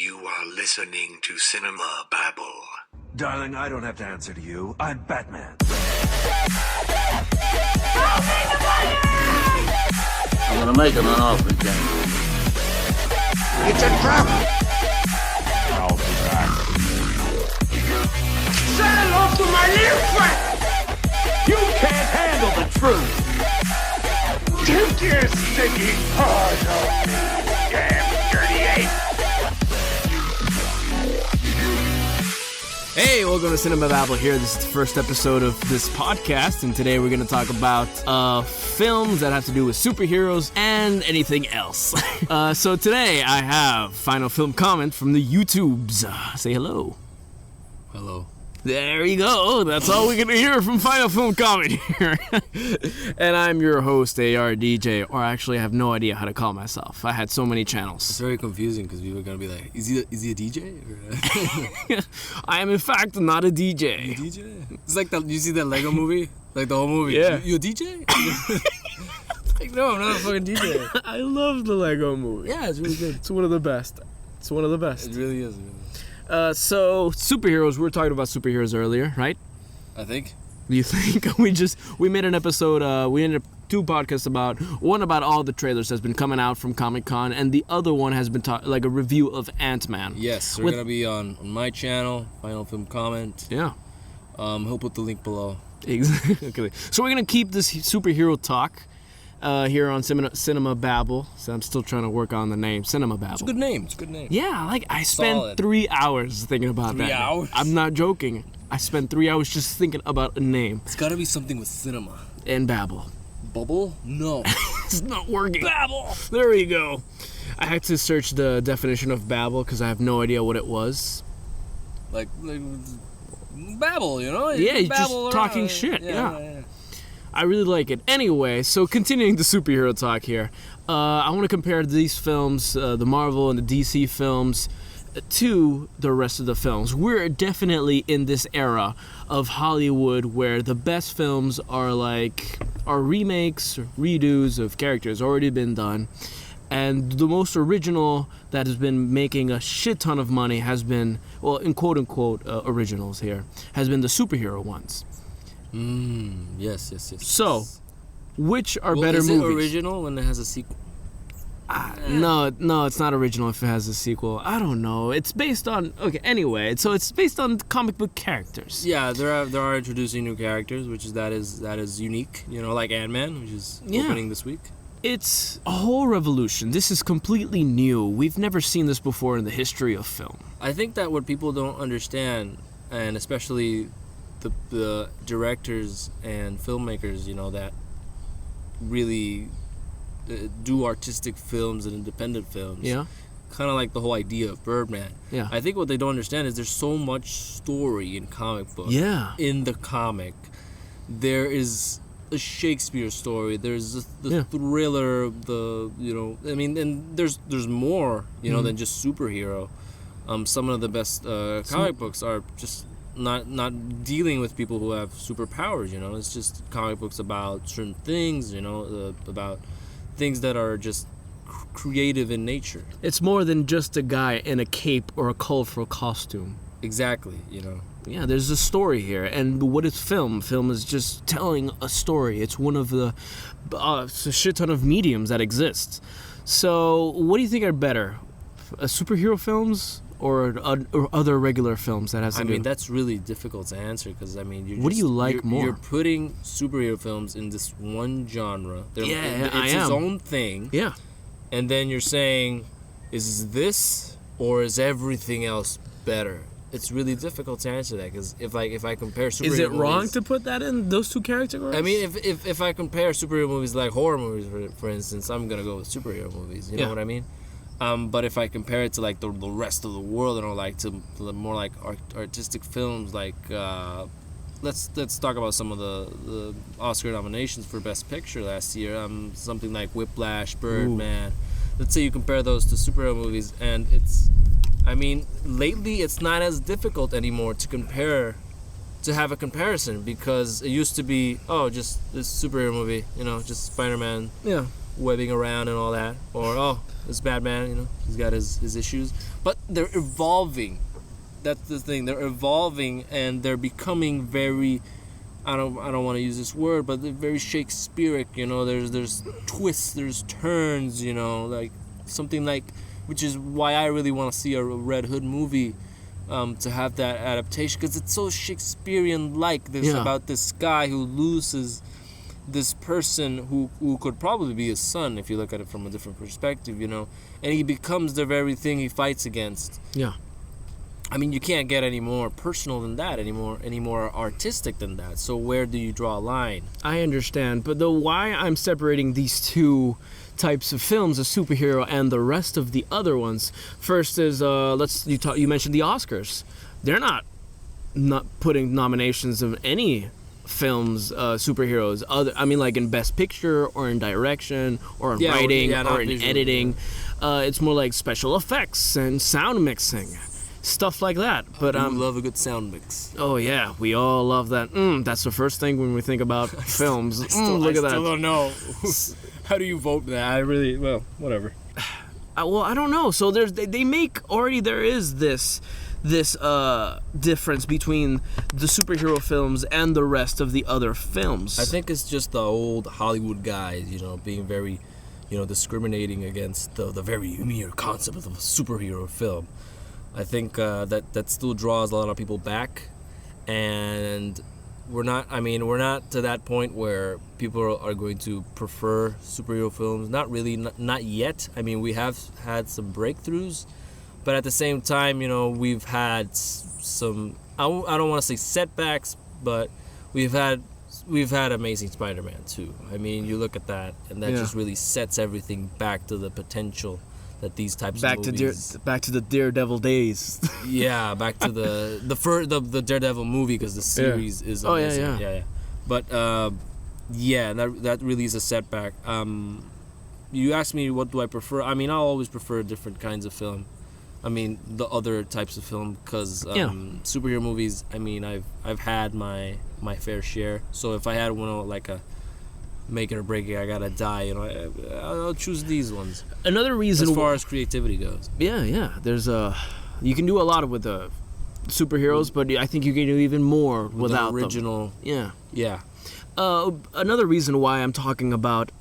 You are listening to Cinema Babble. Darling, I don't have to answer to you. I'm Batman. I'm gonna make him an offer, James. It's a trap! I'll be back. Say hello to my little friend! You can't handle the truth! Take your stinking paws off me, damn dirty ape! Hey, welcome to Cinema Babble here. This is the first episode of this podcast, and today we're going to talk about films that have to do with superheroes and anything else. So today I have final film comment from the YouTubes. Say hello. Hello. There you go. That's all we're going to hear from Final Film Comment here. And I'm your host, ARDJ, or actually I have no idea how to call myself. I had so many channels. It's very confusing because people are going to be like, is he a DJ? I am in fact not a DJ. You a DJ? It's like, you see that Lego movie? Like the whole movie? Yeah. You a DJ? Like, no, I'm not a fucking DJ. I love the Lego movie. Yeah, it's really good. It's one of the best. It's one of the best. It really is. So superheroes. We were talking about superheroes earlier, right? I think. You think we made an episode? We ended up 2 podcasts about one about all the trailers that's been coming out from Comic-Con, and the other one has been like a review of Ant-Man. Yes, we're gonna be on my channel, Final Film Comment. Yeah. He'll put the link below. Exactly. So we're gonna keep this superhero talk here on Cinema Babble. So I'm still trying to work on the name, Cinema Babble. It's a good name. Yeah, I spent Solid. 3 hours thinking about 3 that. hours? I'm not joking. I spent 3 hours just thinking about a name. It's gotta be something with cinema. And Babble. Bubble? No. It's not working. Babble! There we go. I had to search the definition of Babble because I have no idea what it was. Like babble, you know? Yeah, you're just babble talking around. shit, yeah. Yeah. I really like it. Anyway, so continuing the superhero talk here, I want to compare these films, the Marvel and the DC films, to the rest of the films. We're definitely in this era of Hollywood where the best films are remakes, redos of characters already been done, and the most original that has been making a shit ton of money has been, well, in quote-unquote originals here, has been the superhero ones. Yes. So, which are Well, better is it movies? original when it has a sequel? No, it's not original if it has a sequel. I don't know. It's based on anyway. So it's based on comic book characters. Yeah, they are introducing new characters, which that is unique. You know, like Ant-Man, which is opening this week. It's a whole revolution. This is completely new. We've never seen this before in the history of film. I think that what people don't understand, and especially the directors and filmmakers, you know, that really do artistic films and independent films. Yeah. Kind of like the whole idea of Birdman. Yeah. I think what they don't understand is there's so much story in comic book. Yeah. In the comic, there is a Shakespeare story. There's the thriller. And there's more. You know, than just superhero. Some of the best comic books are just not dealing with people who have superpowers. You know, it's just comic books about certain things. You know, about things that are just creative in nature. It's more than just a guy in a cape or a colorful costume. Exactly, you know. Yeah, there's a story here. And what is film? Film is just telling a story. It's one of the it's a shit ton of mediums that exist. So, what do you think are better? Superhero films or other regular films that has to do? I mean, that's really difficult to answer because, I mean, What do you like more? You're putting superhero films in this one genre. It's I am. its own thing. Yeah. And then you're saying, is this or is everything else better? It's really difficult to answer that because if I compare superhero Is it movies, wrong to put that in those two categories? I mean, if I compare superhero movies like horror movies, for instance, I'm gonna go with superhero movies. You know what I mean? But if I compare it to like the rest of the world, and like to more like artistic films, like let's talk about some of the Oscar nominations for Best Picture last year. Something like Whiplash, Birdman. Let's say you compare those to superhero movies, and lately it's not as difficult anymore to have a comparison because it used to be just this superhero movie, you know, just Spider-Man. Yeah. webbing around and all that, or oh, this Batman, you know, he's got his issues, but they're evolving. That's the thing. They're evolving and they're becoming very. I don't want to use this word, but they're very Shakespearean. You know, there's twists, there's turns. You know, like something like, which is why I really want to see a Red Hood movie, to have that adaptation, because it's so Shakespearean-like. There's about this guy who loses this person who could probably be his son if you look at it from a different perspective. You know, and he becomes the very thing he fights against. Yeah. I mean, you can't get any more personal than that, any more artistic than that. So where do you draw a line? I understand, but the why I'm separating these two types of films, a superhero and the rest of the other ones. First is you mentioned the Oscars. They're not putting nominations of any films, superheroes. Like in Best Picture or in direction or in writing or in editing. It's more like special effects and sound mixing. Stuff like that, but I love a good sound mix. Oh yeah, we all love that. That's the first thing when we think about films. Look at that. I still don't know. How do you vote that? Whatever. I don't know. So they make already. There is this difference between the superhero films and the rest of the other films. I think it's just the old Hollywood guys, you know, being very, you know, discriminating against the very mere concept of a superhero film. I think that still draws a lot of people back, and we're not to that point where people are going to prefer superhero films. Not really, not yet. I mean, we have had some breakthroughs, but at the same time, you know, we've had some. I don't want to say setbacks, but we've had Amazing Spider-Man too. I mean, you look at that, and that just really sets everything back to the potential that these types of movies... Back to the Daredevil days. Yeah, back to the Daredevil movie, because the series is amazing. Oh, yeah. But, that really is a setback. You asked me what do I prefer. I mean, I'll always prefer different kinds of film. I mean, the other types of film, because superhero movies, I mean, I've had my fair share. So if I had one like a make it or break it, I gotta die, you know, I'll choose these ones. Another reason, as far as creativity goes. Yeah. There's you can do a lot with the superheroes, but I think you can do even more without the original. Them. Yeah. Another reason why I'm talking about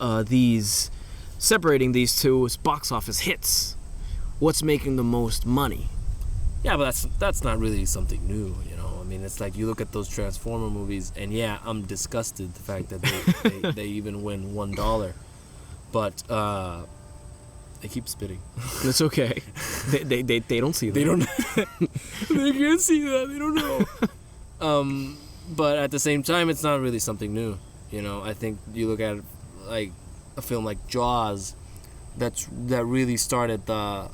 separating these two is box office hits. What's making the most money? Yeah, but that's not really something new, you know. I mean, it's like you look at those Transformer movies, and I'm disgusted the fact that they even win $1, but they keep spitting. It's okay. They don't see that. They don't. They can't see that. They don't know. But at the same time, it's not really something new. You know, I think you look at like a film like Jaws, that really started the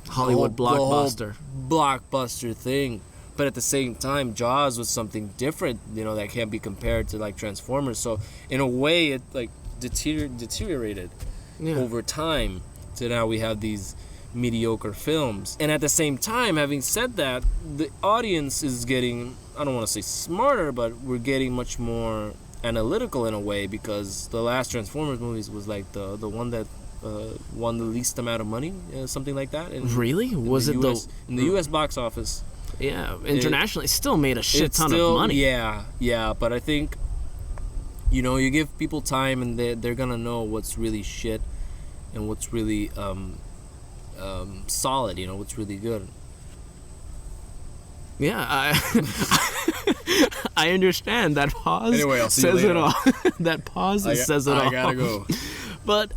Hollywood blockbuster. The whole blockbuster thing. But at the same time, Jaws was something different, you know, that can't be compared to like Transformers. So in a way, it like deteriorated over time. So now we have these mediocre films. And at the same time, having said that, the audience is getting, I don't want to say smarter, but we're getting much more analytical in a way, because the last Transformers movies was like the one that won the least amount of money, something like that. Really? Was it in the U.S. box office? Yeah, internationally, it still made a shit ton of money. Yeah, but I think, you know, you give people time, and they're gonna know what's really shit and what's really solid. You know, what's really good. Yeah, I understand that pause. Anyway, I'll see says you it all. That pause says it all. I gotta go. But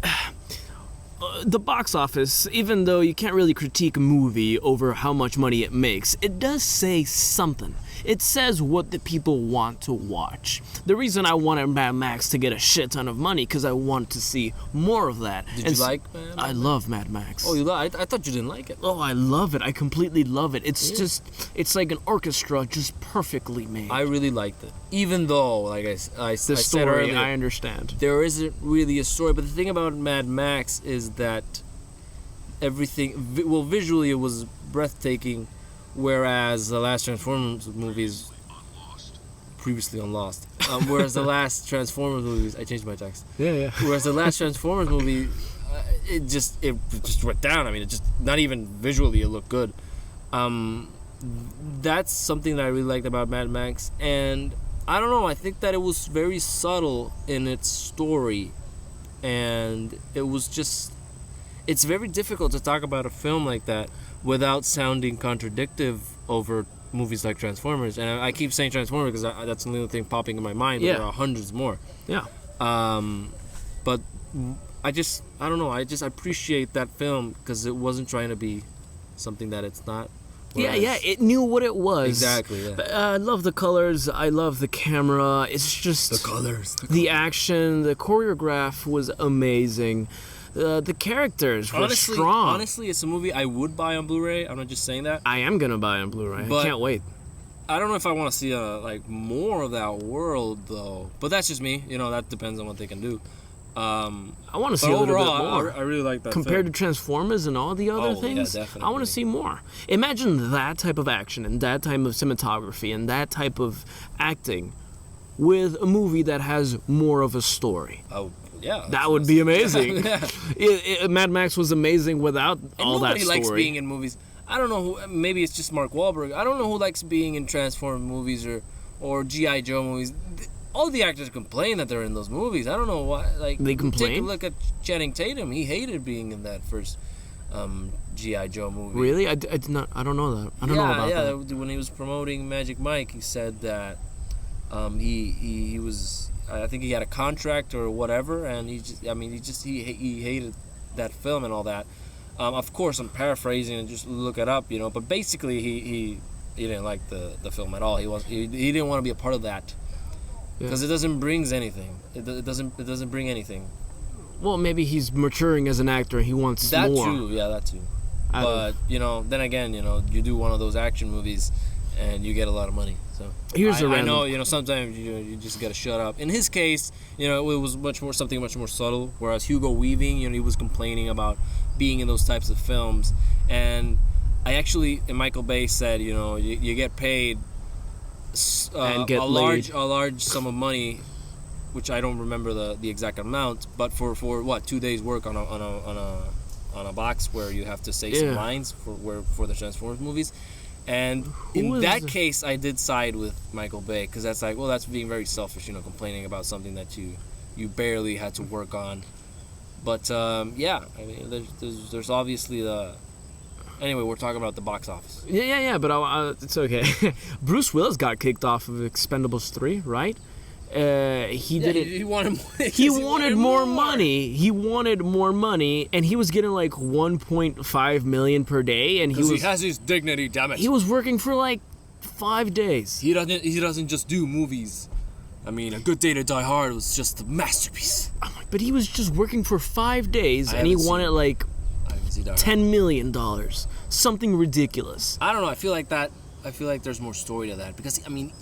the box office, even though you can't really critique a movie over how much money it makes, it does say something. It says what the people want to watch. The reason I wanted Mad Max to get a shit ton of money, because I want to see more of that. Did you like Mad Max? I love Mad Max. Oh, I thought you didn't like it. Oh, I love it. I completely love it. It's just, it's like an orchestra, just perfectly made. I really liked it. Even though, like I said earlier, I understand. There isn't really a story, but the thing about Mad Max is that everything, visually it was breathtaking, whereas the last Transformers movies previously on Lost. Whereas the last Transformers movies, I changed my text. Yeah. Whereas the last Transformers movie, it just went down. I mean, it just not even visually it looked good. That's something that I really liked about Mad Max, and I don't know. I think that it was very subtle in its story, and it was just. It's very difficult to talk about a film like that without sounding contradictive over movies like Transformers. And I keep saying Transformers because that's the only thing popping in my mind. Yeah. There are hundreds more. Yeah. But I don't know. I appreciate that film because it wasn't trying to be something that it's not. Yeah, it knew what it was. Exactly, yeah. I love the colors. I love the camera. It's just... The colors. The action, the choreograph was amazing. The characters were strong. Honestly, it's a movie I would buy on Blu-ray. I'm not just saying that. I am going to buy on Blu-ray. But I can't wait. I don't know if I want to see more of that world, though. But that's just me. That depends on what they can do. I want to see a little bit more. I really like that compared film. to Transformers and all the other things. Yeah, definitely. I want to see more. Imagine that type of action and that type of cinematography and that type of acting with a movie that has more of a story. Oh, yeah. That would be amazing. Yeah. Mad Max was amazing without all that story. Nobody likes being in movies. I don't know who. Maybe it's just Mark Wahlberg. I don't know who likes being in Transformers movies or G.I. Joe movies. All the actors complain that they're in those movies. I don't know why. They complain? Take a look at Channing Tatum. He hated being in that first G.I. Joe movie. Really? I did not. I don't know that. I don't know about that. Yeah. When he was promoting Magic Mike, he said that he was. I think he had a contract or whatever, and he hated that film and all that. Of course, I'm paraphrasing and just look it up, But basically, he didn't like the film at all. He didn't want to be a part of that. Because it doesn't bring anything. It doesn't bring anything. Well, maybe he's maturing as an actor and he wants that more. That too. But then again, you do one of those action movies, and you get a lot of money. So here's I know, sometimes you just gotta shut up. In his case, it was much more subtle. Whereas Hugo Weaving, he was complaining about being in those types of films, and Michael Bay said, you get paid. And get a laid. large sum of money, which I don't remember the exact amount, but for what 2 days work on a box where you have to say some lines for the Transformers movies, and in that case I did side with Michael Bay because that's that's being very selfish, complaining about something that you barely had to work on, but there's obviously the. Anyway, we're talking about the box office. Yeah, but it's okay. Bruce Willis got kicked off of Expendables 3, right? He wanted more. He wanted more money. He wanted more money, and he was getting like 1.5 million per day, and he has his dignity. Damn it! He was working for like 5 days. He doesn't just do movies. I mean, A Good Day to Die Hard was just a masterpiece. But he was just working for 5 days, and he wanted like $10 million, something ridiculous. I don't know. I feel like there's more story to that because in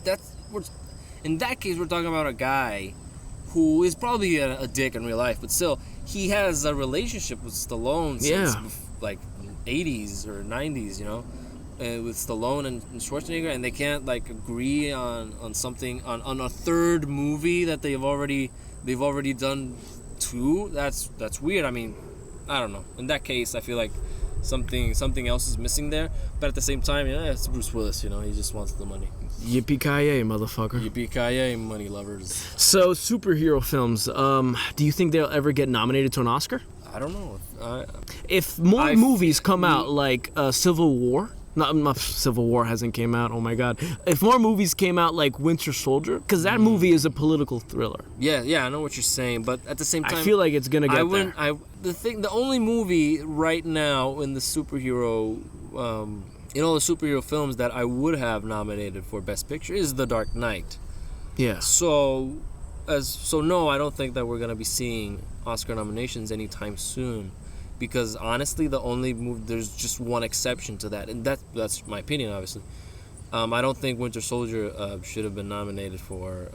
that case we're talking about a guy who is probably a dick in real life, but still he has a relationship with Stallone since like 80s or 90s, with Stallone and Schwarzenegger, and they can't agree on something on a third movie that they've already done two. That's weird. I mean, I don't know. In that case, I feel like something else is missing there. But at the same time, it's Bruce Willis. He just wants the money. Yippee-ki-yay, motherfucker. Yippee-ki-yay, money lovers. So, superhero films. Do you think they'll ever get nominated to an Oscar? I don't know. If more movies come out like Civil War. Not Civil War hasn't came out. Oh my God! If more movies came out like Winter Soldier, because that movie is a political thriller. Yeah, I know what you're saying, but at the same time, I feel like it's gonna get there. The only movie right now in the superhero, in all the superhero films that I would have nominated for Best Picture is The Dark Knight. Yeah. So no, I don't think that we're gonna be seeing Oscar nominations anytime soon. Because honestly, the only movie, there's just one exception to that, and that's my opinion, obviously. I don't think Winter Soldier should have been nominated for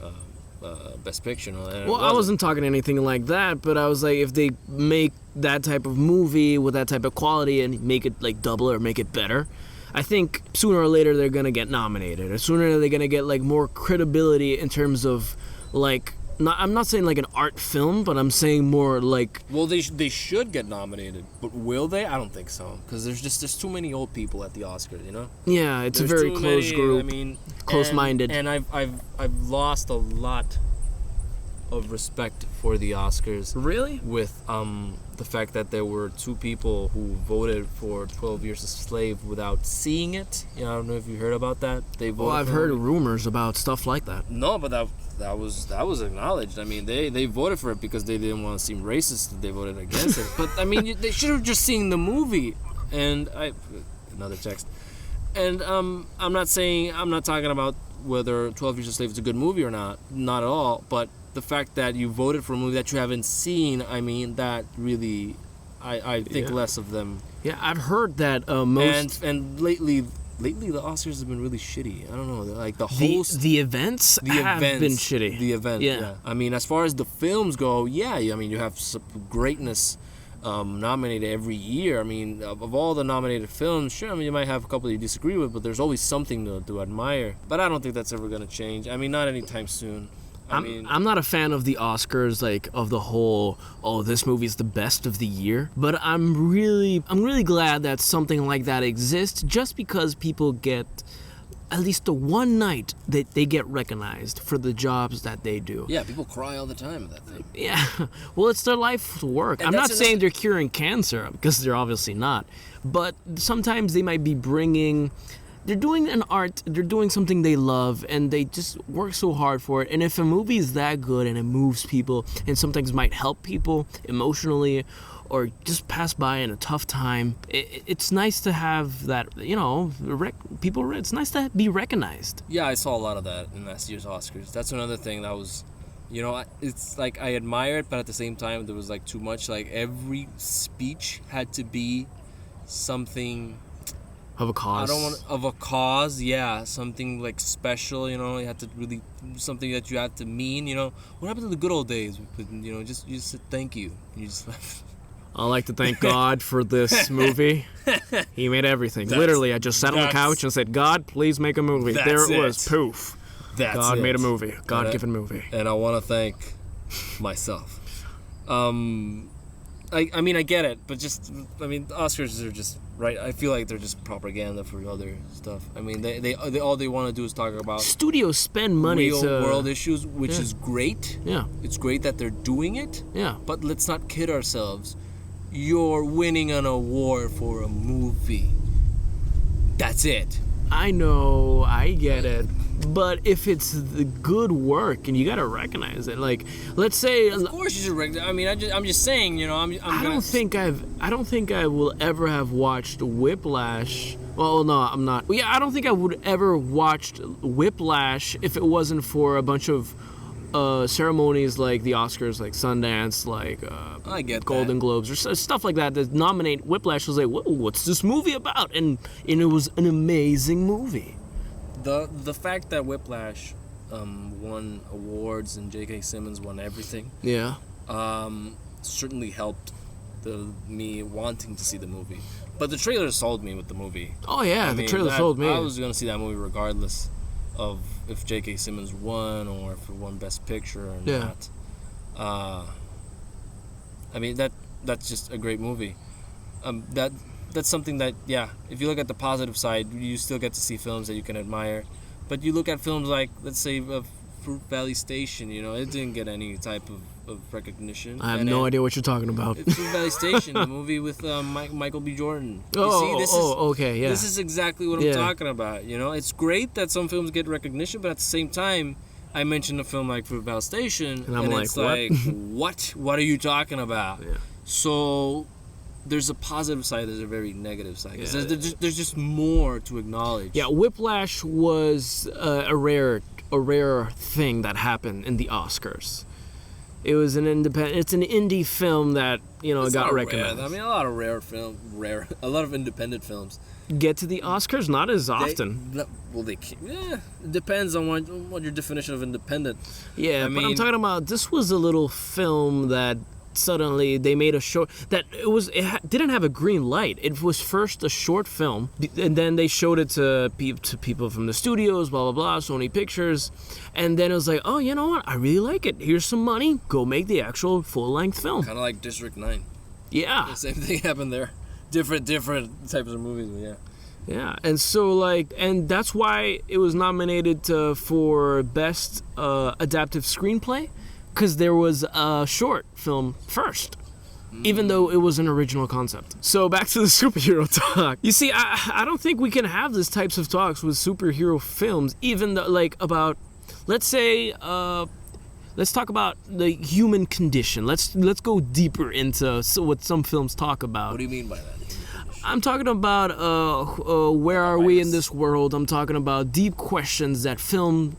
Best Picture. Well, I wasn't talking anything like that, but I was like, if they make that type of movie with that type of quality and make it like double or make it better, I think sooner or later they're gonna get nominated, or sooner they're gonna get like more credibility in terms of like. I'm not saying like an art film, but I'm saying more like. Well, they should get nominated, but will they? I don't think so, because there's too many old people at the Oscars, you know. Yeah, it's There's a very too close many, group. I mean, close-minded. And I've lost a lot of respect for the Oscars. Really? With the fact that there were two people who voted for 12 Years a Slave without seeing it. You know, I don't know if you heard about that. They voted. Well, I've for heard it. rumors about stuff like that. No, but that was acknowledged. I mean, they voted for it because they didn't want to seem racist. They voted against it. But I mean, they should have just seen the movie. And another text. And I'm not talking about whether 12 Years a Slave is a good movie or not. Not at all. But the fact that you voted for a movie that you haven't seen, I mean, that really, I think less of them. Yeah, I've heard that most And lately the Oscars have been really shitty. I don't know, like the host, the events have been shitty. The event, yeah. I mean, as far as the films go, yeah. I mean, you have some greatness nominated every year. I mean, of all the nominated films, sure. I mean, you might have a couple you disagree with, but there's always something to admire. But I don't think that's ever gonna change. I mean, not anytime soon. I'm not a fan of the Oscars, like of the whole, oh, this movie is the best of the year. But I'm really glad that something like that exists, just because people get at least the one night that they get recognized for the jobs that they do. Yeah, people cry all the time at that thing. Yeah, well, it's their life's work. And I'm not that's saying they're curing cancer, because they're obviously not. But sometimes they might be they're doing an art, they're doing something they love, and they just work so hard for it. And if a movie is that good and it moves people and sometimes might help people emotionally or just pass by in a tough time, it's nice to have that, you know, it's nice to be recognized. Yeah, I saw a lot of that in last year's Oscars. That's another thing that was, you know, it's like I admire it, but at the same time there was like too much. Like every speech had to be something Of a cause. Of a cause, yeah, something like special, you know. You had to really something that you had to mean, you know. What happened to the good old days? You know, you just said thank you. You just I'd like to thank God for this movie. He made everything. Literally, I just sat on the couch and said, God, please make a movie. There it was. Poof. God made a movie. God-given movie. And I want to thank myself. I mean, I get it, but just, I mean, Oscars are just, right, I feel like they're just propaganda for other stuff. I mean, they all they want to do is talk about studios spend money real to world issues, which is great. Yeah. It's great that they're doing it. Yeah. But let's not kid ourselves. You're winning an award for a movie. That's it. I know, I get it. But if it's the good work, and you gotta recognize it, like, let's say, of course you should recognize. I mean, I'm just saying, you know, I don't think I will ever have watched Whiplash. Well, no, I'm not. Yeah, I don't think I would ever watched Whiplash if it wasn't for a bunch of ceremonies like the Oscars, like Sundance, like I get Golden Globes, or stuff like that nominate Whiplash. Was like, whoa, what's this movie about? And it was an amazing movie. The fact that Whiplash won awards and J.K. Simmons won everything, yeah, certainly helped me wanting to see the movie. But the trailer sold me with the movie. Oh yeah, the trailer sold me. I was gonna see that movie regardless of if J.K. Simmons won or if it won Best Picture or not. I mean, that's just a great movie. That's something that, yeah, if you look at the positive side, you still get to see films that you can admire. But you look at films like, let's say, Fruit Valley Station, you know, it didn't get any type of recognition. I have no idea what you're talking about. Fruit Valley Station, the movie with Michael B. Jordan. Okay, yeah. This is exactly what I'm talking about, you know. It's great that some films get recognition, but at the same time, I mentioned a film like Fruit Valley Station, and it's like, what? What are you talking about? Yeah. So there's a positive side, there's a very negative side. Yeah. There's just more to acknowledge. Yeah, Whiplash was a rare thing that happened in the Oscars. It was an it's an indie film that, you know, got recognized. I mean, a lot of independent films get to the Oscars, not as often. It depends on what your definition of independent. Yeah, but I'm talking about, this was a little film that suddenly they made a short that didn't have a green light. It was first a short film, and then they showed it to people from the studios, blah blah blah, Sony Pictures, and then it was like, oh, you know what? I really like it. Here's some money. Go make the actual full-length film. Kind of like District 9. Yeah. The same thing happened there. Different types of movies, but yeah. Yeah, and so and that's why it was nominated for Best Adaptive Screenplay, because there was a short film first, even though it was an original concept. So back to the superhero talk. You see, I don't think we can have these types of talks with superhero films, even though, about, let's say, let's talk about the human condition. Let's go deeper into what some films talk about. What do you mean by that? I'm talking about where are we in this world. I'm talking about deep questions that films,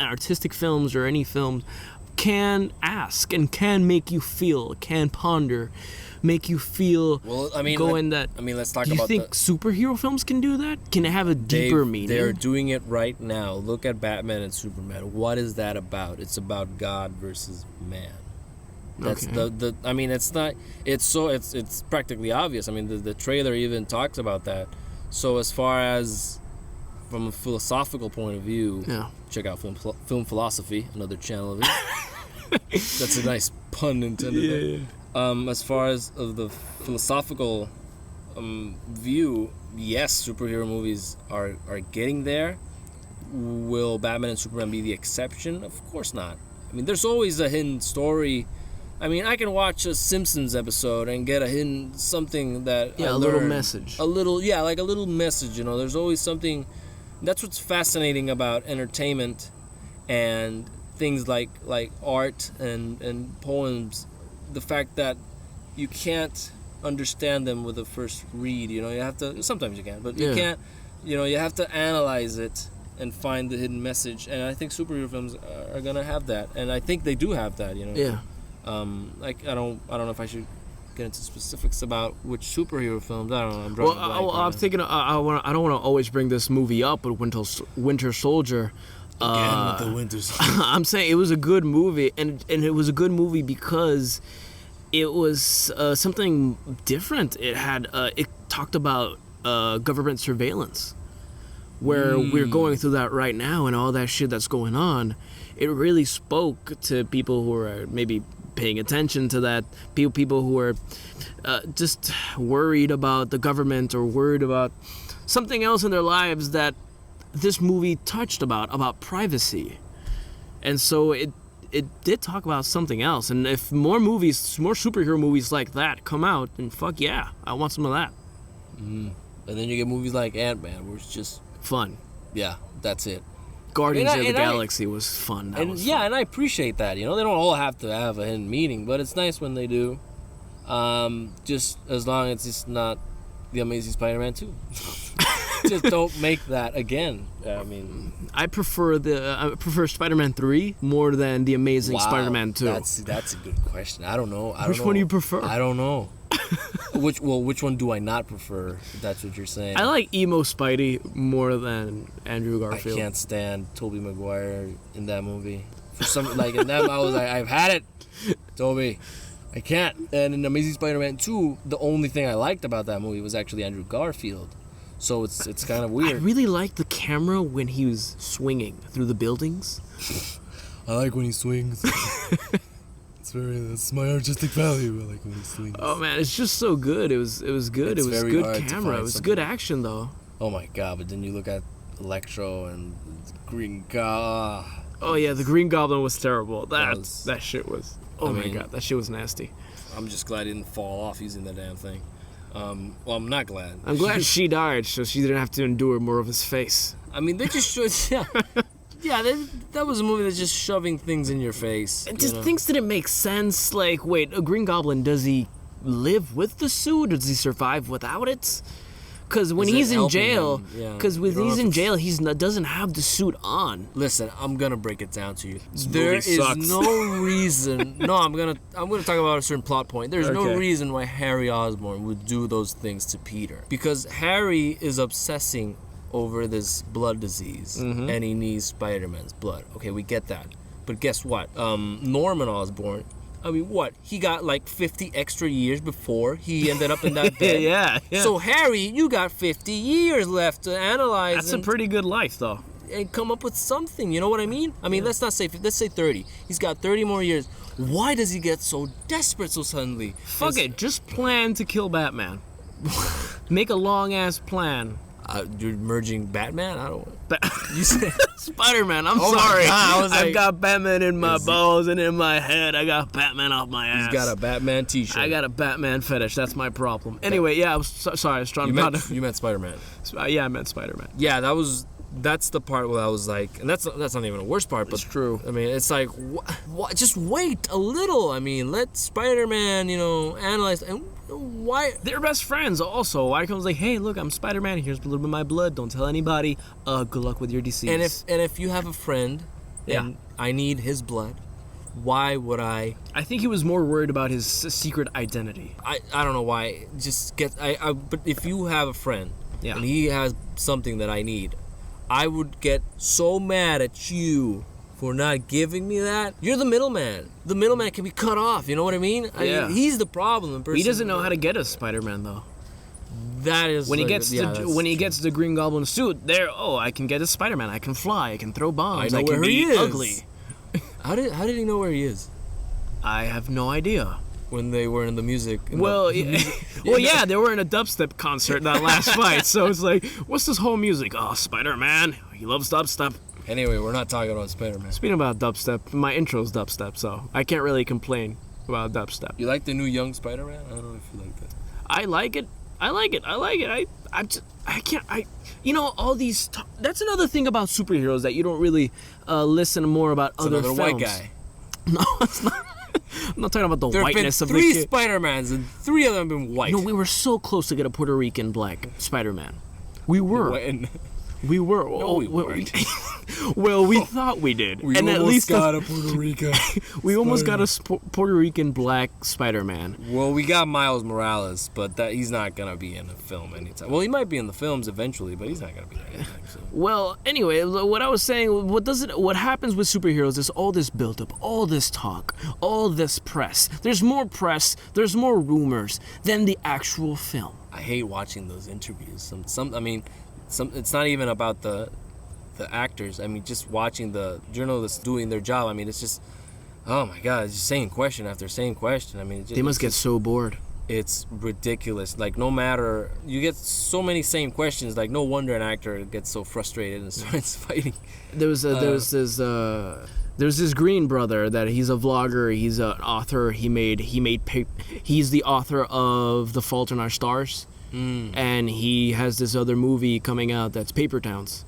artistic films or any film, can ask and can make you feel, can ponder, make you feel. Well, I mean, let's talk do you about. think superhero films can do that? Can it have a deeper meaning? They're doing it right now. Look at Batman and Superman. What is that about? It's about God versus man. That's okay. I mean, it's not. It's practically obvious. I mean, the trailer even talks about that. So as far as from a philosophical point of view, check out Film Philosophy, another channel of it. That's a nice pun intended. Yeah. As far as of the philosophical view, yes, superhero movies are getting there. Will Batman and Superman be the exception? Of course not. I mean, there's always a hidden story. I mean, I can watch a Simpsons episode and get a hidden something that a little message. A little message. You know, there's always something. That's what's fascinating about entertainment and things like art and poems. The fact that you can't understand them with a first read. You know, you have to. Sometimes you can, but you can't. You know, you have to analyze it and find the hidden message. And I think superhero films are gonna have that, and I think they do have that. You know. Yeah. I don't know if I should get into specifics about which superhero films. I don't know. I'm drawing a blank. I'm thinking. I don't want to always bring this movie up, but Winter Soldier. Again with the Winter Soldier. I'm saying it was a good movie, and it was a good movie because it was something different. It had it talked about government surveillance, where we're going through that right now, and all that shit that's going on. It really spoke to people who are maybe paying attention to that, people who are just worried about the government or worried about something else in their lives that this movie touched about privacy. And so it did talk about something else. And if more superhero movies like that come out, then fuck yeah, I want some of that. And then you get movies like Ant-Man, where it's just fun. Yeah, that's it. Guardians of the Galaxy was fun. And I appreciate that. You know, they don't all have to have a hidden meaning, but it's nice when they do. Just as long as it's not the Amazing Spider-Man 2. Just don't make that again. I mean, I prefer Spider-Man 3 more than the Amazing Spider-Man 2. That's a good question. I don't know. Which one do you prefer? I don't know. Which one do I not prefer? If that's what you're saying. I like emo Spidey more than Andrew Garfield. I can't stand Tobey Maguire in that movie. For some in that I was like, I've had it, Tobey. I can't. And in Amazing Spider-Man 2, the only thing I liked about that movie was actually Andrew Garfield. So it's kind of weird. I really liked the camera when he was swinging through the buildings. I like when he swings. That's my artistic value. I like when he swings. Oh man, it's just so good. It was good. It's it was good camera. It was good action though. Oh my god! But then you look at Electro and Green Goblin. Oh yeah, the Green Goblin was terrible. That shit was. Oh my god, that shit was nasty. I'm just glad he didn't fall off using that damn thing. Well, I'm not glad. I'm glad she died, so she didn't have to endure more of his face. I mean, they just showed. Yeah, that was a movie that's just shoving things in your face. And just things didn't make sense. Like, wait, a Green Goblin, does he live with the suit? Does he survive without it? Because when he's in jail, he doesn't have the suit on. Listen, I'm gonna break it down to you. There is no reason. No, I'm gonna talk about a certain plot point. There's no reason why Harry Osborn would do those things to Peter. Because Harry is obsessing over this blood disease, and he needs Spider-Man's blood. Okay, we get that. But guess what? Norman Osborn I mean, what? He got like 50 extra years before he ended up in that bed. yeah. So Harry, you got 50 years left to analyze. That's a pretty good life, though. And come up with something. You know what I mean? I mean, let's say 30. He's got 30 more years. Why does he get so desperate so suddenly? Fuck it, just plan to kill Batman. Make a long ass plan. You're merging Batman? I don't. You said Spider-Man. I'm Oh my sorry. God, I was I've like- got Batman in my balls and in my head. I got Batman off my ass. He's got a Batman T-shirt. I got a Batman fetish. That's my problem. Anyway, yeah, I was sorry. I was trying to. You meant Spider-Man. Yeah, I meant Spider-Man. Yeah, that's the part where I was like, and that's not even the worst part, but It's true. I mean, it's like, what? Just wait a little. I mean, let Spider-Man, analyze. And why? They're best friends. Also, why comes like, hey, look, I'm Spider-Man. Here's a little bit of my blood. Don't tell anybody. Good luck with your disease. And if you have a friend, Yeah. and I need his blood, why would I? I think he was more worried about his secret identity. I don't know why. Just get. But if you have a friend, Yeah. and he has something that I need, I would get so mad at you for not giving me that. You're the middleman. The middleman can be cut off. You know what I mean? Yeah. He's the problem. In person. He doesn't know how to get a Spider-Man though. That is When he like- gets yeah, the that's when he true. gets the Green Goblin suit, I can get a Spider-Man. I can fly. I can throw bombs. I know can where be he is. ugly. How did he know where he is I have no idea. when they were in the music? Well, yeah, they were in a dubstep concert that last fight, so it's like, what's this whole music? Oh, Spider-Man, he loves dubstep. Anyway, we're not talking about Spider-Man. Speaking about dubstep, my intro's dubstep, so I can't really complain about dubstep. You like the new young Spider-Man? I don't know if you like that. I like it. All these. That's another thing about superheroes that you don't really listen more about It's other another films. white guy. No, it's not. I'm not talking about the There have been whiteness of 3 the kid. Spider-Mans, and 3 of them have been white. No, we were so close to get a Puerto Rican black Spider-Man. We were. When- We were. No, we weren't. Well, we thought we did. We and at almost least got a Puerto Rican. we almost got a Puerto Rican black Spider-Man. Well, we got Miles Morales, but he's not gonna be in the film anytime. Well, he might be in the films eventually, but he's not gonna be there anytime soon. Well, anyway, what I was saying, what happens with superheroes is all this buildup, all this talk, all this press. There's more press, there's more rumors than the actual film. I hate watching those interviews. It's not even about the actors. I mean, just watching the journalists doing their job. I mean, it's just, oh my God, it's just saying question after saying question. I mean, They must get so bored. It's ridiculous. Like, no matter, you get so many same questions. Like, no wonder an actor gets so frustrated and starts fighting. There's this Green brother that he's a vlogger, he's an author. He's the author of The Fault in Our Stars, and he has this other movie coming out that's Paper Towns.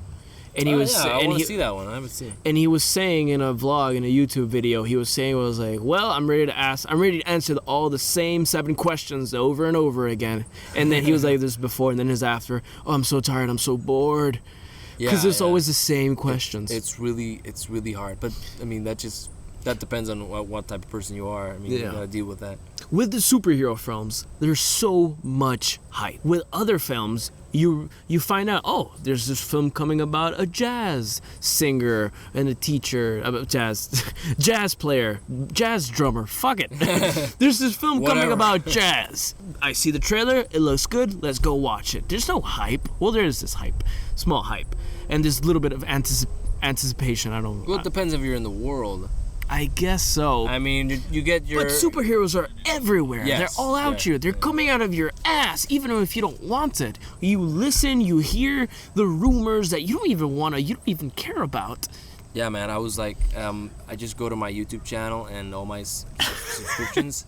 And he I want to see that one. I haven't seen it. And he was saying in a vlog, in a YouTube video, he was like, well, I'm ready to answer all the same 7 questions over and over again. And then he was like this before, and then his after, oh, I'm so tired, I'm so bored. Because it's always the same questions. It's really hard. But I mean, that depends on what type of person you are. I mean, you gotta deal with that. With the superhero films, there's so much hype. With other films, you find out, oh, there's this film coming about a jazz singer and a teacher, jazz player, jazz drummer. Fuck it. There's this film coming Whatever. about jazz. I see the trailer. It looks good. Let's go watch it. There's no hype. Well, there is this hype, small hype, and this little bit of anticipation. Well, it depends if you're in the world. I guess so. I mean, you get your. But superheroes are everywhere. Yes, They're all out here. They're coming out of your ass, even if you don't want it. You listen, you hear the rumors that you don't even care about. Yeah, man. I was like, I just go to my YouTube channel and all my subscriptions.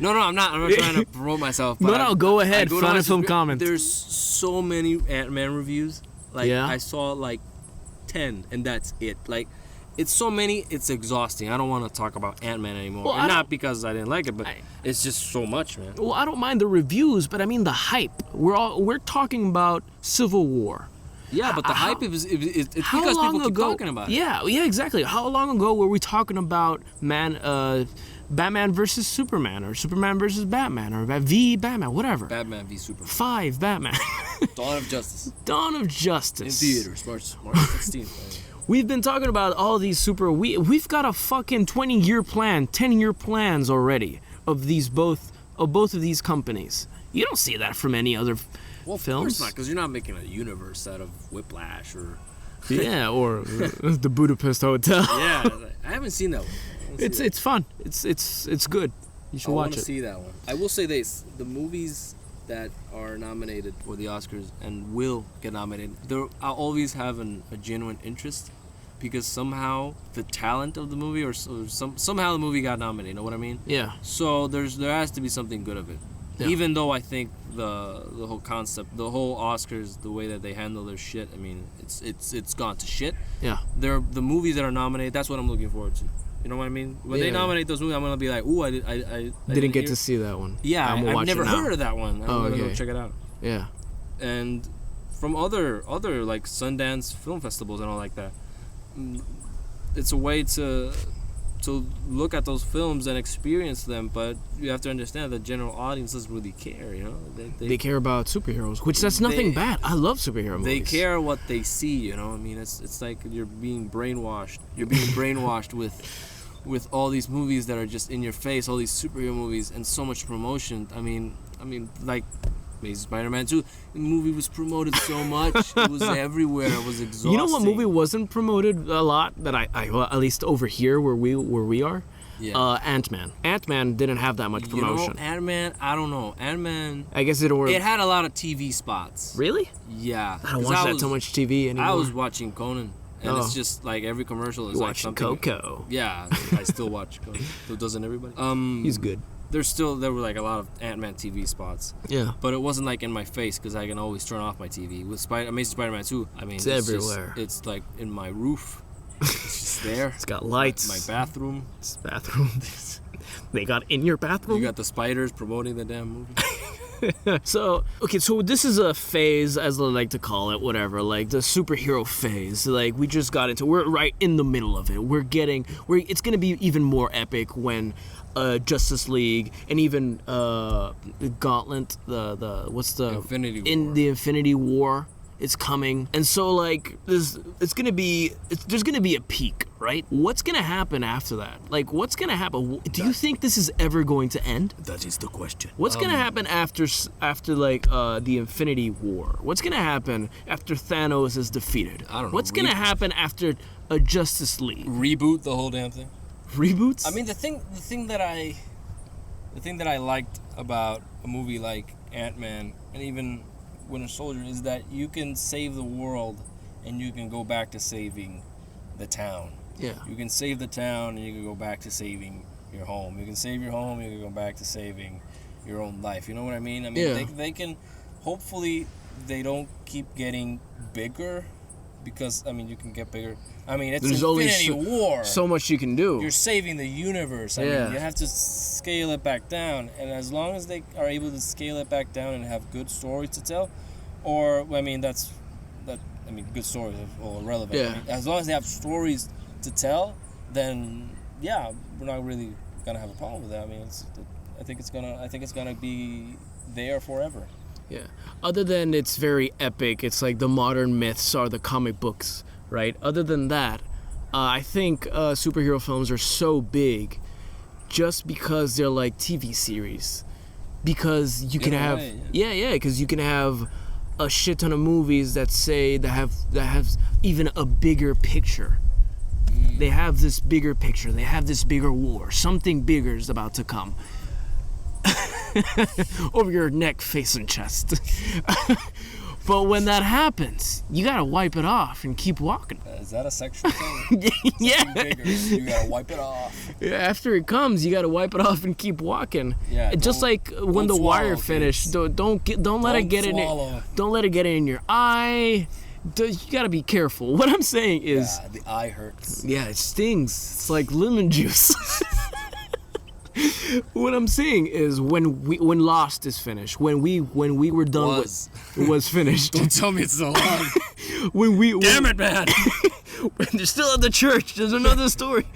No, I'm not trying to promote myself. But No, go ahead. I go to Fun my and film subscri- comment. There's so many Ant-Man reviews. Like, Yeah? I saw like 10, and that's it. Like, it's so many, it's exhausting. I don't want to talk about Ant-Man anymore. Well, And I not don't- because I didn't like it, but it's just so much, man. Well, I don't mind the reviews, but I mean the hype. We're talking about Civil War. Yeah, but the How- hype is it's How because long people keep ago? talking about it. Yeah, exactly. How long ago were we talking about Batman versus Superman, or Superman versus Batman, or v Batman, whatever? Batman v Superman. 5 Batman. Dawn of Justice. Dawn of In Justice. theaters, March 16th. We've been talking about all these we've got a fucking 20-year plan, 10-year plans already of both of these companies. You don't see that from any other Of films. course not, because you're not making a universe out of Whiplash or. Yeah, or the Budapest Hotel. Yeah, I haven't seen that one. It's fun. It's good. You should I watch want to it. see that one. I will say this: the movies that are nominated for the Oscars and will get nominated, I'll always have a genuine interest, because somehow the talent of the movie or somehow the movie got nominated. You know what I mean? Yeah. So there has to be something good of it. Yeah. Even though I think the whole concept, the whole Oscars, the way that they handle their shit, I mean, it's gone to shit. Yeah. The movies that are nominated, that's what I'm looking forward to. You know what I mean? When they Yeah. nominate those movies, I'm gonna be like, ooh, I Didn't get hear- to see that one. Yeah, I'm gonna I've watch never it now. heard of that one. I'm gonna go okay. check it out. Yeah. And from other like Sundance film festivals and all like that, it's a way to look at those films and experience them. But you have to understand that the general audience doesn't really care. You know, They care about superheroes, which that's nothing They- bad. I love superhero movies. They care what they see, you know. I mean, it's like you're being brainwashed. You're being brainwashed with all these movies that are just in your face, all these superhero movies, and so much promotion. I mean, like Amazing Spider-Man 2. The movie was promoted so much. It was everywhere. It was exhausting. You know what movie wasn't promoted a lot that I well, at least over here where we are? Yeah. Ant-Man. Ant-Man didn't have that much promotion. You know, Ant-Man, I don't know. Ant-Man, I guess it it had a lot of TV spots. Really? Yeah. I don't 'Cause watch that too much TV anymore. I was watching Conan, and Oh. it's just like every commercial is You're like watching something. Coco. Yeah, I still watch Conan. So doesn't everybody? He's good. There were like a lot of Ant-Man TV spots, Yeah. but it wasn't like in my face because I can always turn off my TV. With Amazing Spider-Man 2, I mean, It's just- everywhere. it's like in my roof. It's just there. It's got lights. My bathroom. It's bathroom. They got in your bathroom. You got the spiders promoting the damn movie. So this is a phase, as I like to call it, whatever, like the superhero phase. Like we just got into, we're right in the middle of it. It's gonna be even more epic when Justice League and even Gauntlet, what's the Infinity in War. the Infinity War. It's coming, and so like there's gonna be a peak, right? What's gonna happen after that? Like, what's gonna happen? Do you think this is ever going to end? That is the question. What's gonna happen after like the Infinity War? What's gonna happen after Thanos is defeated? I don't know. What's gonna happen after a Justice League? Reboot the whole damn thing. Reboots? I mean, the thing that I liked about a movie like Ant-Man and even Winter Soldier is that you can save the world and you can go back to saving the town. yeah. You can save the town and you can go back to saving your home. You can save your home, you can go back to saving your own life. You know what I mean? I mean, Yeah. they can, hopefully they don't keep getting bigger, because, I mean, you can get bigger. I mean, it's There's only Infinity War. so much you can do. You're saving the universe. I Yeah. mean, you have to scale it back down. And as long as they are able to scale it back down and have good stories to tell, or, I mean, good stories are all irrelevant. Yeah. I mean, as long as they have stories to tell, then, yeah, we're not really going to have a problem with that. I mean, I think it's gonna be there forever. Yeah. Other than it's very epic, it's like the modern myths are the comic books, right? Other than that, I think superhero films are so big just because they're like TV series. Because you can In a have way, because you can have a shit ton of movies that have even a bigger picture. They have this bigger picture. They have this bigger war. Something bigger is about to come. Over your neck, face, and chest. But when that happens, you gotta wipe it off and keep walking. Is that a sexual thing? Yeah. Bigger, you gotta wipe it off. After it comes, you gotta wipe it off and keep walking. Yeah, Just don't- like when don't the wire swallow, finished. kids. Don't let it Don't get in it. swallow. Don't let it get in your eye. You gotta be careful. What I'm saying is, Yeah, the eye hurts. yeah, it stings. It's like lemon juice. What I'm saying is when Lost is finished, when we were done was finished. Don't tell me it's so long. Damn it, man. When they're still at the church. There's another story.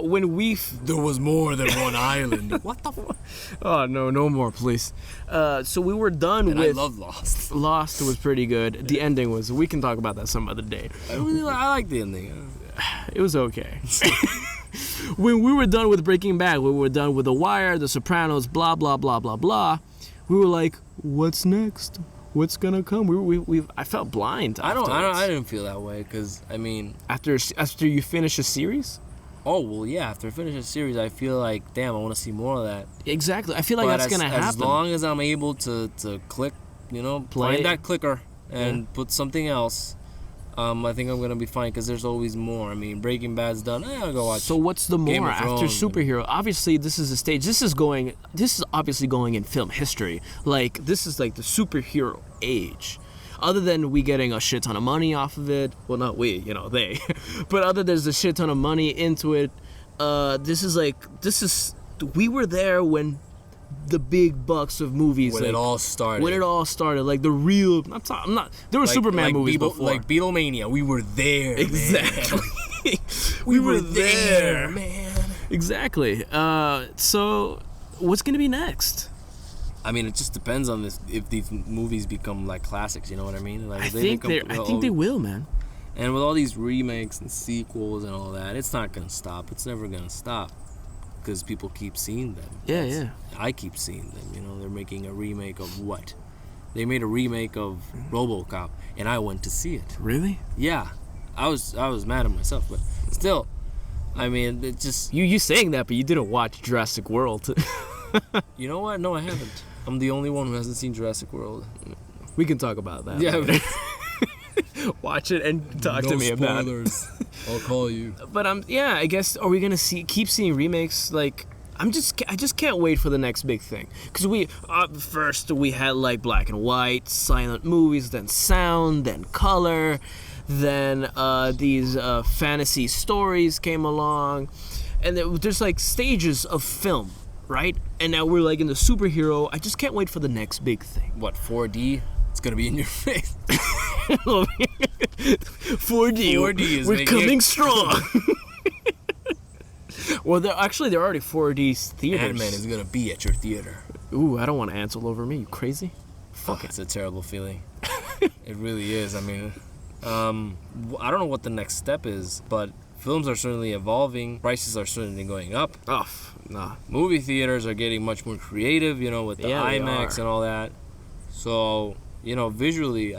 when we There was more than one island. What the fuck? oh no more please. So we were done And I with love Lost. Lost was pretty good. The ending was, we can talk about that some other day. I like the ending. It was okay. When we were done with Breaking Bad, we were done with The Wire, The Sopranos, blah blah blah blah blah. We were like, what's next? What's gonna come? I felt blind. I afterwards. didn't feel that way because I mean, After you finish a series. oh well, yeah. After I finish a series, I feel like, damn, I want to see more of that. Exactly. I feel like But that's gonna happen. As long as I'm able to click, Play. find that clicker and put something else, I think I'm gonna be fine because there's always more. I mean, Breaking Bad's done. I'll go watch. So what's the Game more of after Thrones. superhero? Obviously, this is a stage. This is obviously going in film history. Like, this is like the superhero age. Other than we getting a shit ton of money off of it. Well, not we, they. But other there's a shit ton of money into it. We were there when the big bucks of movies. when like, it all started. When it all started, like the real. I'm not. There were Superman movies before. Like Beatlemania. We were there. Man. Exactly. We were there, man. Exactly. So, what's gonna be next? I mean, it just depends on this. If these movies become like classics, you know what I mean? Like, I if think become- they will, man. And with all these remakes and sequels and all that, it's not gonna stop. It's never gonna stop because people keep seeing them. Yeah, yeah. I keep seeing them. They're making a remake of what? They made a remake of RoboCop, and I went to see it. Really? Yeah, I was mad at myself, but still, I mean, it just. You saying that, but you didn't watch Jurassic World. You know what? No, I haven't. I'm the only one who hasn't seen Jurassic World. We can talk about that. Yeah. later. Watch it and talk to me about it. I'll call you. But I guess, are we gonna keep seeing remakes? Like, I just can't wait for the next big thing. Cause first we had like black and white, silent movies, then sound, then color, then these fantasy stories came along, and there's like stages of film, right? And now we're like in the superhero. I just can't wait for the next big thing. What, 4D? It's gonna be in your face. 4D. 4D is We're making coming it- strong. Well, they're already 4D theaters. Ant-Man is gonna be at your theater. Ooh, I don't want ants all over me. You crazy? Fuck it. It's a terrible feeling. It really is. I mean, I don't know what the next step is, but films are certainly evolving. Prices are certainly going up. Oh, nah. Movie theaters are getting much more creative, with the Yeah, they IMAX are. and all that. So, visually,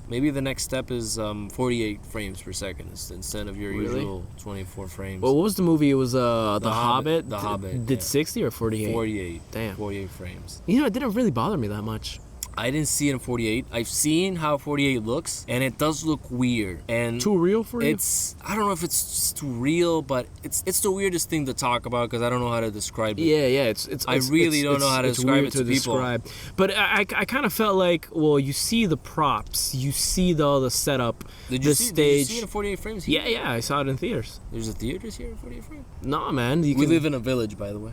maybe the next step is 48 frames per second instead of your Really? usual 24 frames. Well, what was the movie? It was The Hobbit. The Hobbit, Did yeah. 60 or 48? 48. Damn. 48 frames. It didn't really bother me that much. I didn't see it in 48. I've seen how 48 looks, and it does look weird. And Too real for you? I don't know if it's just too real, but it's the weirdest thing to talk about because I don't know how to describe it. Yeah. I really don't know how to describe weird it to people. describe. But I kind of felt like, well, you see the props, you see all the setup, Did you the see stage. it in 48 frames? here? Yeah, I saw it in theaters. There's a theaters here in 48 frames. Nah, man. We live in a village, by the way.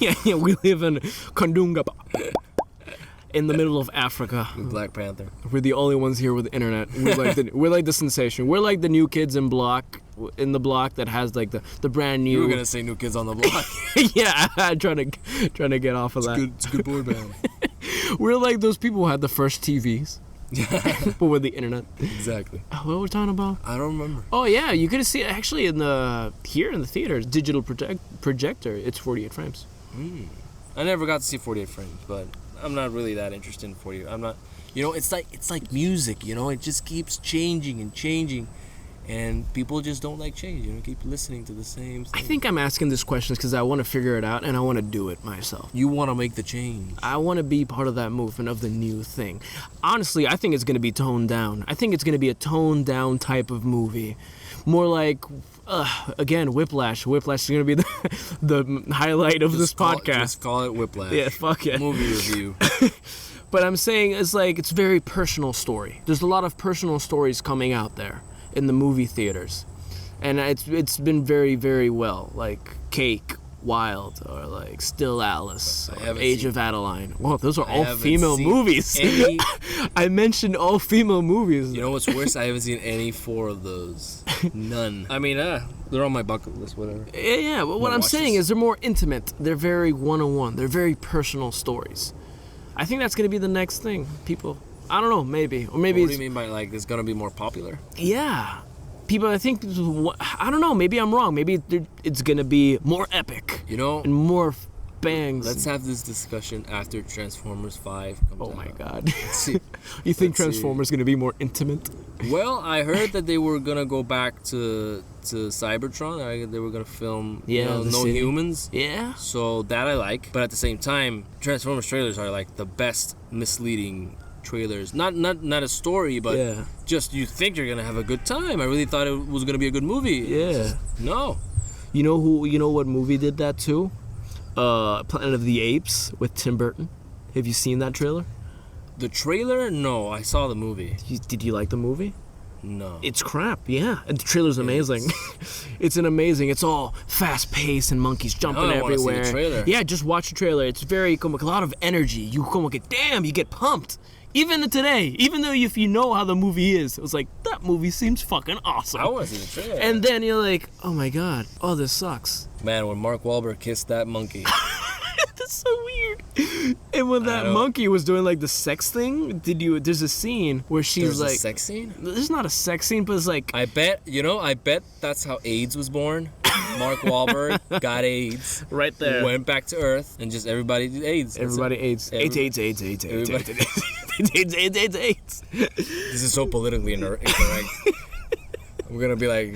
yeah, we live in Kandunga, in the middle of Africa. With Black Panther. We're the only ones here with the internet. We're like the sensation. We're like the new kids in the block that has like the brand new. You were gonna say New Kids on the Block. Yeah, I'm trying to get off of that. It's a good boy band. We're like those people who had the first TVs, but with the internet. Exactly. What were we talking about? I don't remember. Oh yeah, you could see it actually in the theaters, digital projector. It's 48 frames. I never got to see 48 frames, but I'm not really that interested in 48. I'm not. It's like music. It just keeps changing and changing, and people just don't like change. Keep listening to the same thing. I think I'm asking these questions because I want to figure it out and I want to do it myself. You want to make the change. I want to be part of that movement of the new thing. Honestly, I think it's going to be toned down. I think it's going to be a toned down type of movie. More like, again, Whiplash. Whiplash is going to be the highlight of this podcast. Just call it Whiplash. Yeah, fuck it. Movie review. But I'm saying it's a very personal story. There's a lot of personal stories coming out there in the movie theaters. And it's been very, very well. Like Cake, Wild or like Still Alice I or haven't Age seen- of Adeline. Whoa, those are I all haven't female seen movies. any- I mentioned all female movies. You know what's worse? I haven't seen any 4 of those. None. I mean, they're on my bucket list, whatever. Yeah, but what I'll I'm watch saying this. is they're more intimate. They're very one-on-one. They're very personal stories. I think that's going to be the next thing. People, I don't know, maybe. Or maybe What do it's, you mean by like it's gonna be more popular? yeah. People, I think, I don't know, maybe I'm wrong. Maybe it's going to be more epic You know, and more bangs. let's have this discussion after Transformers 5 comes Oh out. my god. See. You think Let's see. Transformers going to be more intimate? Well, I heard that they were gonna go back to Cybertron. They were gonna film Yeah, the no city. humans. Yeah. So that I like, but at the same time, Transformers trailers are like the best misleading trailers. Not a story, but Yeah. just you think you're gonna have a good time. I really thought it was gonna be a good movie. Yeah. No. You know what movie did that too? Planet of the Apes with Tim Burton. Have you seen that trailer? The trailer? No, I saw the movie. Did you like the movie? No. It's crap, yeah. And the trailer's amazing. It's it's all fast paced and monkeys jumping Now I wanna see the everywhere. trailer. Yeah, just watch the trailer. It's very a lot of energy. You get pumped. Even today, even though if you know how the movie is, it was like, that movie seems fucking awesome. I want to see the trailer. And then you're like, oh my god, oh this sucks. Man, when Mark Wahlberg kissed that monkey. That's so weird. And when that don't- monkey was doing like the sex thing, there's a scene where she's There's like, a sex scene? there's not a sex scene, but it's like, I bet that's how AIDS was born. Mark Wahlberg got AIDS, right there. went back to Earth, and just everybody did AIDS. That's Everybody it. AIDS. Everybody- AIDS. This is so politically incorrect. We're gonna be like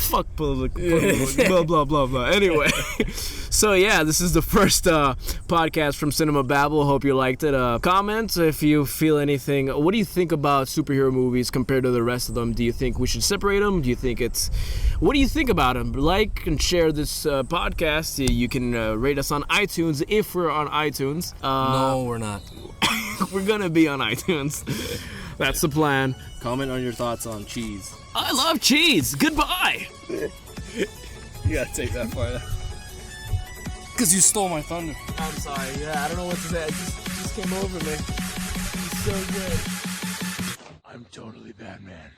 Fuck political, blah, blah, blah. Anyway, so yeah, this is the first podcast from Cinema Babble. Hope you liked it. Comment if you feel anything. What do you think about superhero movies compared to the rest of them? Do you think we should separate them? Do you think what do you think about them? Like and share this podcast. You can rate us on iTunes if we're on iTunes. no, we're not. We're gonna be on iTunes. That's the plan. Comment on your thoughts on cheese. I love cheese. Goodbye. You gotta take that part out. Cause you stole my thunder. I'm sorry. Yeah, I don't know what to say. It just came over me. It's so good. I'm totally Batman.